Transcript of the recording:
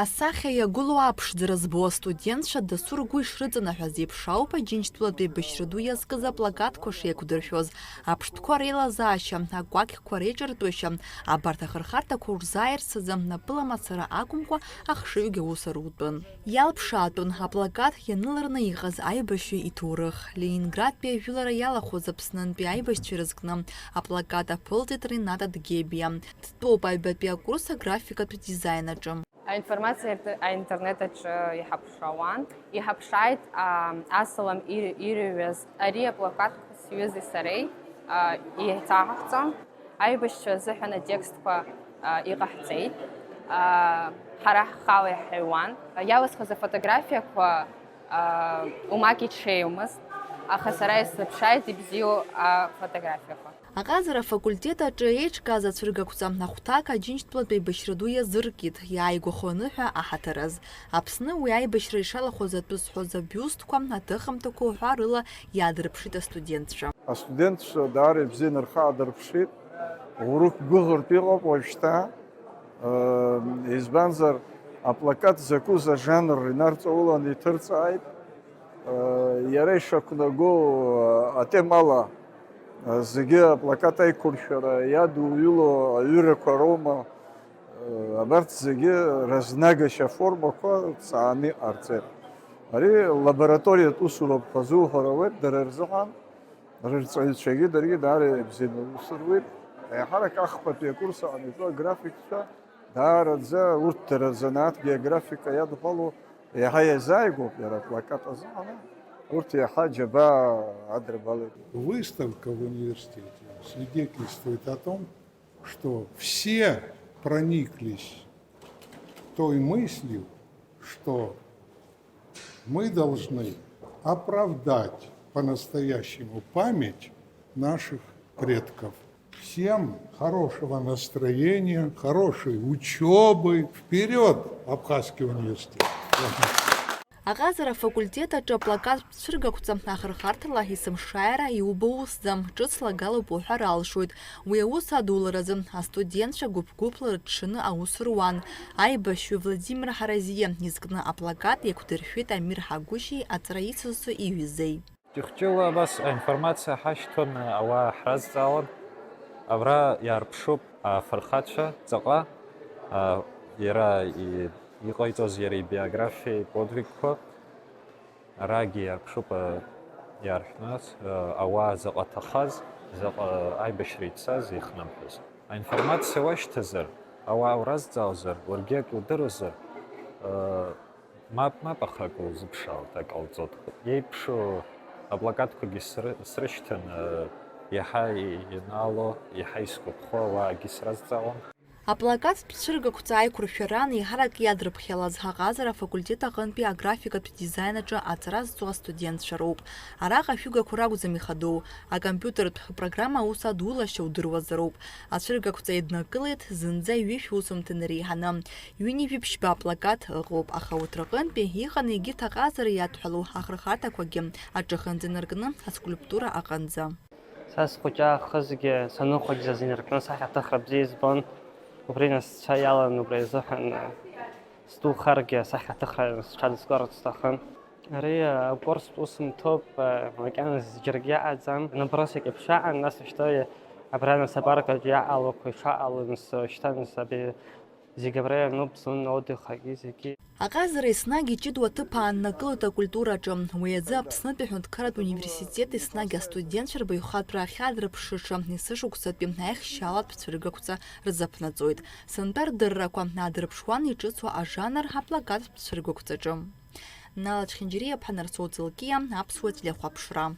Асахьа иагәылоу аԥшӡара збо астудентцәа дасу ргәы ишрыҵанаҳәаз еиԥш ауп Аџьынџьтәылатәи Башьра ду иазкыз аплакатқәа шеиқәдыршәоз, аԥштәқәа реилазаашьа, акәакьқәа реиҿартәышьа, абарҭ ахырхарҭақәа урзааирсыз напыла мацара акәымкәа ахшыҩгьы аус арутәын. Иалԥшаатәын аплакат ианыларны иҟаз аибашьҩы иҭоурых. Ленинградтәи ажәылара иалахәыз Аԥснынтәи аибашьцәа ирызкны аплакат аԥылҵеит Рената Дгебиа. Дтәоуп аҩбатәи акурс аграфикатә дизайн аҿы. Аинформациа аинтернет-аҿы иҳаԥшаауан, иҳаԥшааит асалам ирыҩуаз ари аплакатқәа сҩызеи сареи еиҭаҳахҵон, аибашьцәа азыҳәан атекстқәа иҟаҳҵеит, ҳара ҳхала иҳаҩуан. Иалысхыз афотографиақәа умак иҽеиумызт, аха сара исзыԥшааит ибзиоу афотографиақәа. Аҟазара афакультет аҿы еиҿкааз ацәыргақәҵа ахәҭак Аџьынџьтәылатәи Башьра ду иазыркит, иааигәахоны ҳәа аҳаҭараз. Аԥсны уи аибашьра ишалахәыз атәы зҳәоз абиустқәа, аҭыхымҭақәа уҳәа рыла иаадырԥшит астудентцәа. Астудентцәа даара ибзианы рхаадырԥшит, урык гәыӷыртә иҟоуп уажәшьҭа, избанзар аплакат закәыз ажанр инарҵаулан иҭырҵааит, иара ишақәнагоу атемала зегьы аплакат аиқәыршәара иадуҩыло аҩырақәа роума, абарҭ зегьы разнагашьа формақәа ҵааны иҟарҵеит. Ари лабораториатә усурақәа азуҳәарауеит дара рзыҳәан, рырҵаҩцәагьы даргьы даара ибзианы аус руеит. Еиҳарак ахԥатәи акурс аҟны итәоу аграфикцәа даараӡа урҭ дара рзанааҭгьы аграфика иадҳәало еиҳа иазааигәоуп иара аплакат азыҳәан. Выставка в университете свидетельствует о том, что все прониклись той мыслью, что мы должны оправдать по-настоящему память наших предков. Всем хорошего настроения, хорошей учебы. Вперед, Абхазский университет! Аҟазара афакультет аҿы аплакат цәыргақәҵа ахырхарҭала есымшааира иубо усӡам, ҿыцла галоуп уҳәар алшоит. Уи аус адуларазы астудентцәа гәыԥ-гәыԥла рыҽшаны аус руан. Аибашьҩы Владимир Ҳаразиа изкны аплакат иақәдыршәит Амир Ҳагәышьи аҵара ицызҵо иҩызеи. Ҷыхәҷыла абас аинформациа ҳашьҭон, ауаа ҳразҵаауан. Абра иаарԥшуп афырхацәа ҵаҟа иара иҟаиҵоз иара ибиографиеи подвигқәа, арагьы иаарԥшуп иаарҳәназ, ауаа заҟа ҭахаз, заҟа аибашьра ицаз ихнамҳәаз. Аинформациа уашьҭазар, ауаа уразҵаауазар, уаргьы ак удыруазар, мап аха ак узыԥшаауеит, ак ҟалҵоит. Иеиԥшу аплакатқәагьы срышьҭан, иаҳа инаало, иаҳа исгәаԥхо ауаагьы сразҵаауан. Аплакат цәыргақәҵа аиқәыршәаран еиҳарак иадырԥхьалаз аҟазара афакультет аҟынтәи аграфикатә дизайн аҿы аҵара зҵо астудентцәа роуп. Араҟа ашәыгақәа ракәӡам ихадоу, акомпиутертә программа аус адулашьа удыруазароуп. Ацәыргақәҵа еиднакылеит зынӡа ҩышә усумҭа инареиҳаны. Ҩынҩажәи-ԥшьба аплакат ыҟоуп, аха урҭ рҟынтәи иҟан егьырҭ аҟазара иадҳәалоу ахырхарҭақәагьы аҿахьынӡа инаркны аскульптура аҟынӡа. Са схәыҷы аахысгьы саныхәыҷӡаз инаркны сахьаҭыхра бзиа избон. Убри насцәа иалан, убри азыҳәан сдухаргьы асахьаҭыхра сҽадыскыларц сҭахын. Ари акурс усымҭоуп, макьаназ џьаргьы иаҟаӡам. Набросик еиԥш иаҟан, нас уажәшьҭа абра нас апаркаҿ иаҟалақәа ишаҟало шьҭа аби зегьы абра иаnup зун отдыхагьы зегьы. Аҟазара еснагь иҷыдоу аҭыԥ ааннакылоит акультураҿы. Уи азы Аԥснытәи аҳәынҭқарратә университет еснагь астудентцәа рбаҩхатәра ахьаадырԥшыша есышықәсатәи аихшьалатә цәыргақәҵа рзаԥнаҵоит. Сынтәа рдыррақәа аадырԥшуан иҿыцу ажанр аплакаттә цәыргақәҵаҿы. Нала Чхинџьириа, Ԥҳа Нарсоу Ҵылкиа, Аԥсуа телехәаԥшра.